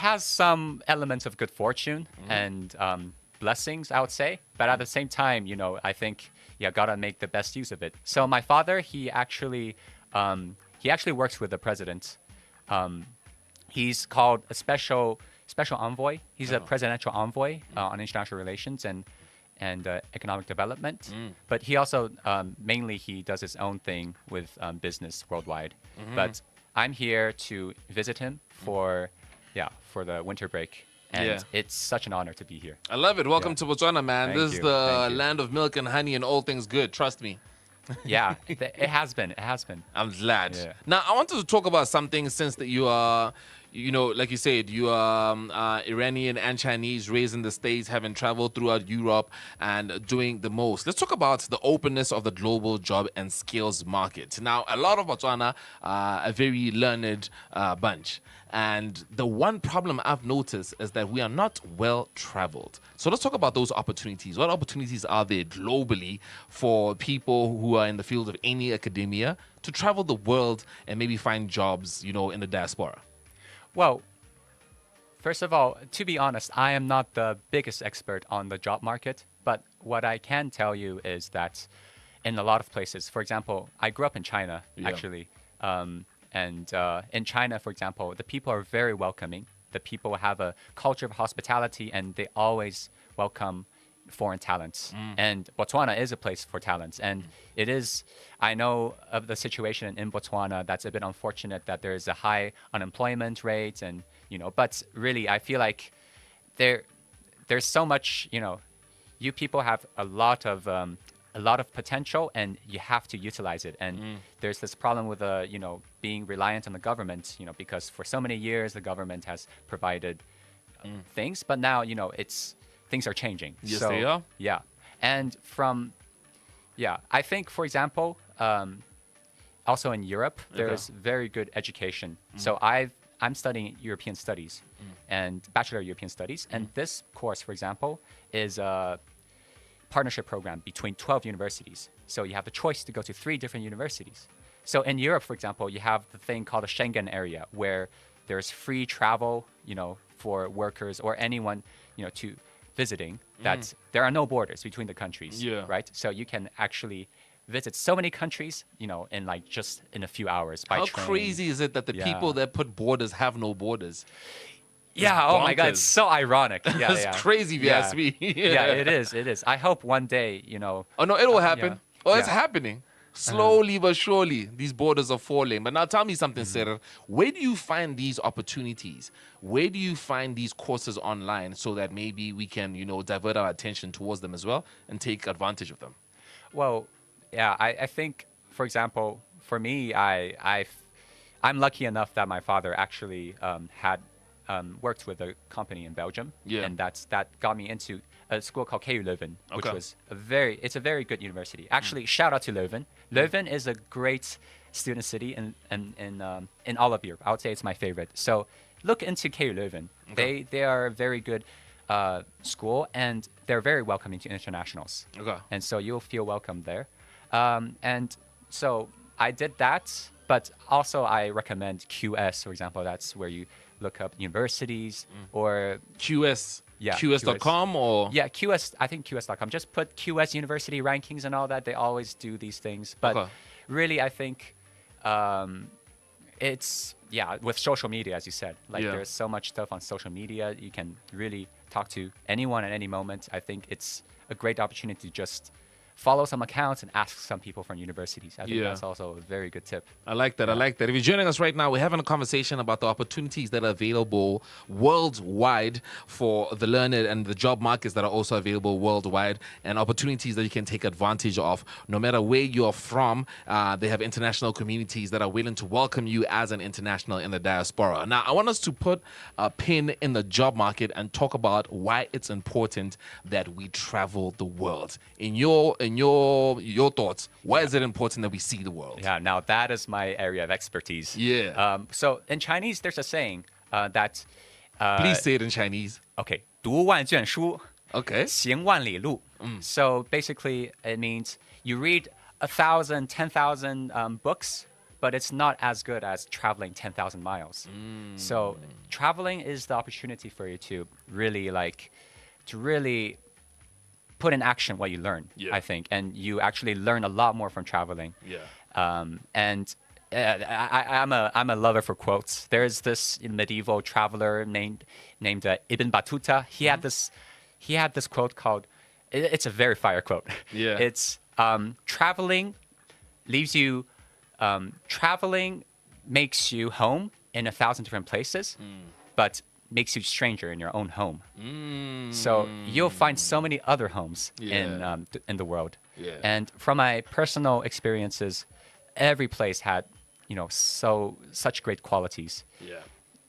has some elements of good fortune and blessings, I would say. But at the same time, I think gotta make the best use of it. So my father, he actually works with the president. Um, he's called a special envoy. He's a presidential envoy on international relations and economic development. But he also mainly he does his own thing with business worldwide. But I'm here to visit him for the winter break. And it's such an honor to be here. I love it. Welcome to Botswana, man. Thank This is you. the Thank you. land of milk and honey and all things good. Trust me. Yeah, it has been. It has been. I'm glad. Yeah. Now, I wanted to talk about something since that you are, like you said, you are Iranian and Chinese, raised in the States, having traveled throughout Europe and doing the most. Let's talk about the openness of the global job and skills market. Now, a lot of Botswana are a very learned bunch. And the one problem I've noticed is that we are not well traveled. So let's talk about those opportunities. What opportunities are there globally for people who are in the field of any academia to travel the world and maybe find jobs, in the diaspora? Well, first of all, to be honest, I am not the biggest expert on the job market. But what I can tell you is that in a lot of places, for example, I grew up in China, actually. And in China, for example, the people are very welcoming. The people have a culture of hospitality, and they always welcome foreign talents. And Botswana is a place for talents. And it is, I know of the situation in Botswana that's a bit unfortunate that there is a high unemployment rate. And, but really, I feel like there's so much, you people have a lot of potential, and you have to utilize it. And there's this problem with being reliant on the government, because for so many years the government has provided things, but now things are changing. Yes, so, they are. Yeah, and I think, for example, also in Europe there's very good education. So I'm studying European studies and Bachelor of European Studies, and this course, for example, is partnership program between 12 universities. So you have the choice to go to 3 different universities. So in Europe, for example, you have the thing called a Schengen area, where there's free travel, for workers or anyone, to visiting, that there are no borders between the countries, right? So you can actually visit so many countries, in just in a few hours by train. How crazy is it that the people that put borders have no borders? Yeah, oh my God, it's so ironic. Yeah, It's crazy if you ask me. Yeah, it is. I hope one day, Oh, no, it will happen. yeah. Oh, it's Yeah. happening. Slowly but surely, these borders are falling. But now tell me something, Sarah. Where do you find these opportunities? Where do you find these courses online so that maybe we can, divert our attention towards them as well and take advantage of them? Well, yeah, I think, for example, for me, I'm lucky enough that my father actually had worked with a company in Belgium, and that got me into a school called KU Leuven, which was it's a very good university. Actually, shout out to Leuven. Leuven is a great student city in all of Europe. I would say it's my favorite. So look into KU Leuven. They are a very good school, and they're very welcoming to internationals. And so you'll feel welcome there. And so I did that, but also I recommend QS, for example. That's where you look up universities or QS. Yeah, QS.com or? Yeah, QS, I think QS.com. Just put QS university rankings and all that. They always do these things. But really, I think it's, with social media, as you said. There's so much stuff on social media. You can really talk to anyone at any moment. I think it's a great opportunity to just follow some accounts and ask some people from universities. I think that's also a very good tip. I like that. I like that. If you're joining us right now, we're having a conversation about the opportunities that are available worldwide for the learned and the job markets that are also available worldwide, and opportunities that you can take advantage of. No matter where you're from, they have international communities that are willing to welcome you as an international in the diaspora. Now, I want us to put a pin in the job market and talk about why it's important that we travel the world. In your thoughts, why is it important that we see the world? Yeah, now that is my area of expertise. Yeah. So in Chinese, there's a saying that... Please say it in Chinese. Okay. 读万卷书, Okay. 行万里路. So basically, it means you read 1,000, 10,000 books, but it's not as good as traveling 10,000 miles. So traveling is the opportunity for you to really put in action what you learn, Yeah. I think. And you actually learn a lot more from traveling. Yeah. And I'm a lover for quotes. There's this medieval traveler named Ibn Battuta. He had this quote called. It's a very fire quote. Yeah. It's traveling leaves you. Traveling makes you home in 1,000 different places, but makes you stranger in your own home. So you'll find so many other homes in the world. Yeah. And from my personal experiences, every place had, such great qualities. Yeah.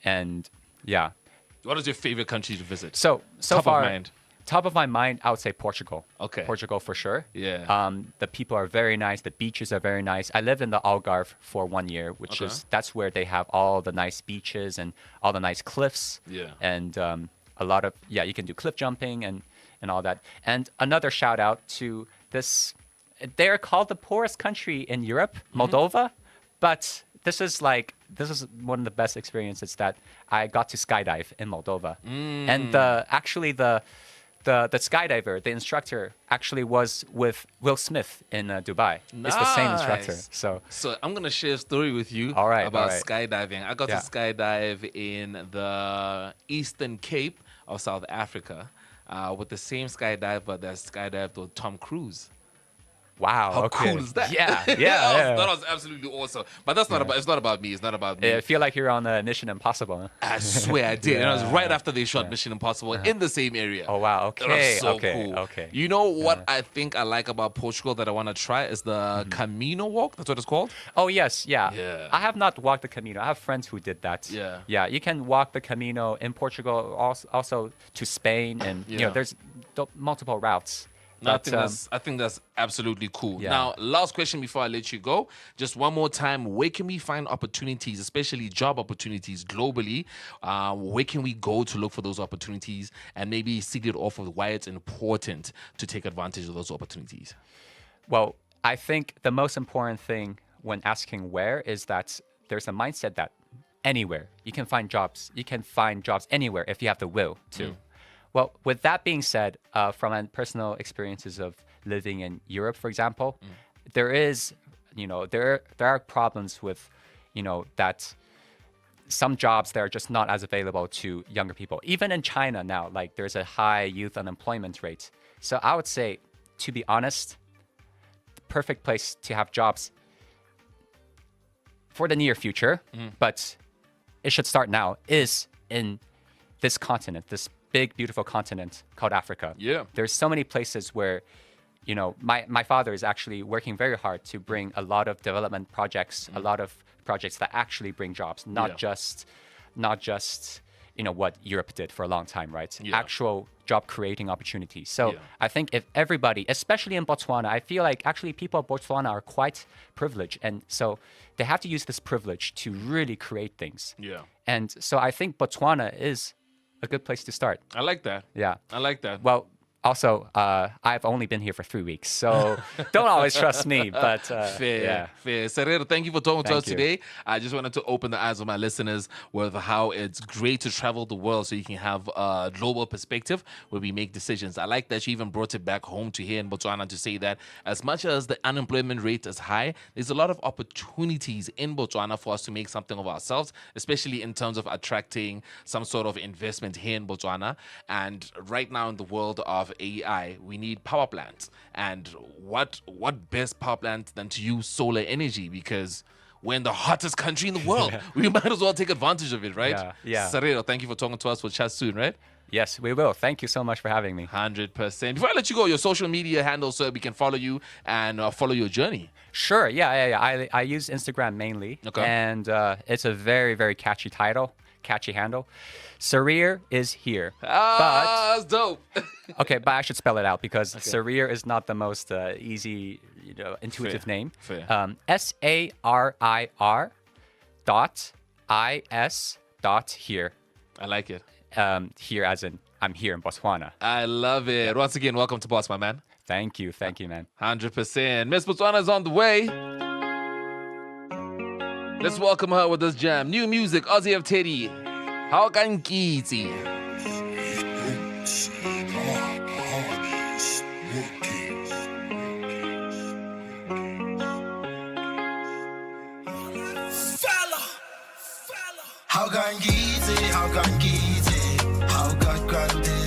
And yeah. What is your favorite country to visit? So Top far, of mind. top of my mind, I would say Portugal. Okay. Portugal for sure. Yeah. The people are very nice. The beaches are very nice. I lived in the Algarve for 1 year, which Okay. that's where they have all the nice beaches and all the nice cliffs. Yeah. And a lot of you can do cliff jumping and all that. And another shout out to this. They're called the poorest country in Europe, Moldova, but this is one of the best experiences that I got to skydive in Moldova. And the skydiver, the instructor, actually was with Will Smith in Dubai. It's the same instructor. Nice. So So I'm gonna share a story with you All right, about all right. skydiving. I got Yeah. to skydive in the Eastern Cape of South Africa with the same skydiver that skydived with Tom Cruise. wow, How okay. cool is that? Yeah, that, yeah. was, that was absolutely awesome. But that's not about. It's not about me. It's not about me. I feel like you're on Mission Impossible. Huh? I swear I did. And it was Yeah. right after they shot Mission Impossible in the same area. Oh wow, That was okay, so okay, cool. okay. You know what I think I like about Portugal that I want to try is the Camino walk. That's what it's called. Oh yes, yeah. Yeah. I have not walked the Camino. I have friends who did that. Yeah. Yeah, you can walk the Camino in Portugal, also to Spain, and Yeah. there's multiple routes. No, But, I think that's absolutely cool. Yeah. Now, last question before I let you go. Just one more time. Where can we find opportunities, especially job opportunities globally? Where can we go to look for those opportunities and maybe see it off of why it's important to take advantage of those opportunities? Well, I think the most important thing when asking where is that there's a mindset that anywhere you can find jobs. You can find jobs anywhere if you have the will to. Well, with that being said, from my personal experiences of living in Europe, for example, there is, there are problems with, that some jobs that are just not as available to younger people. Even in China now, like there's a high youth unemployment rate. So I would say, to be honest, the perfect place to have jobs for the near future, but it should start now, is in this continent, this big, beautiful continent called Africa. Yeah. There's so many places where, my father is actually working very hard to bring a lot of development projects, a lot of projects that actually bring jobs, not just, what Europe did for a long time, right? Yeah. Actual job creating opportunities. So Yeah. I think if everybody, especially in Botswana, I feel like actually people of Botswana are quite privileged. And so they have to use this privilege to really create things. Yeah. And so I think Botswana is a good place to start. I like that. Yeah. I like that. Well, also, I've only been here for 3 weeks, so don't always trust me. But Fair, yeah. fair. Serero, thank you for talking to Thank us you. today. I just wanted to open the eyes of my listeners with how it's great to travel the world so you can have a global perspective where we make decisions. I like that you even brought it back home to here in Botswana to say that as much as the unemployment rate is high, there's a lot of opportunities in Botswana for us to make something of ourselves, especially in terms of attracting some sort of investment here in Botswana. And right now in the world of AI, we need power plants. And what best power plant than to use solar energy, because we're in the hottest country in the world. We might as well take advantage of it, right? Yeah. Serero, thank you for talking to us. We'll chat soon, right? Yes, we will. Thank you so much for having me. 100%. Before I let you go, your social media handle so we can follow you and follow your journey. Sure. Yeah. I use Instagram mainly. Okay. And it's a very, very catchy handle. Sarir is here. That's dope. Okay, but I should spell it out because Sarir is not the most easy, intuitive Fair, name. fair. SARIR dot IS dot here. I like it. Here as in I'm here in Botswana. I love it. Once again, welcome to Boss, my man. Thank you, man. 100%. Miss Botswana is on the way. Let's welcome her with this jam. New music, Ozzy of Teddy. How can easy? How can easy? How can easy? How God grant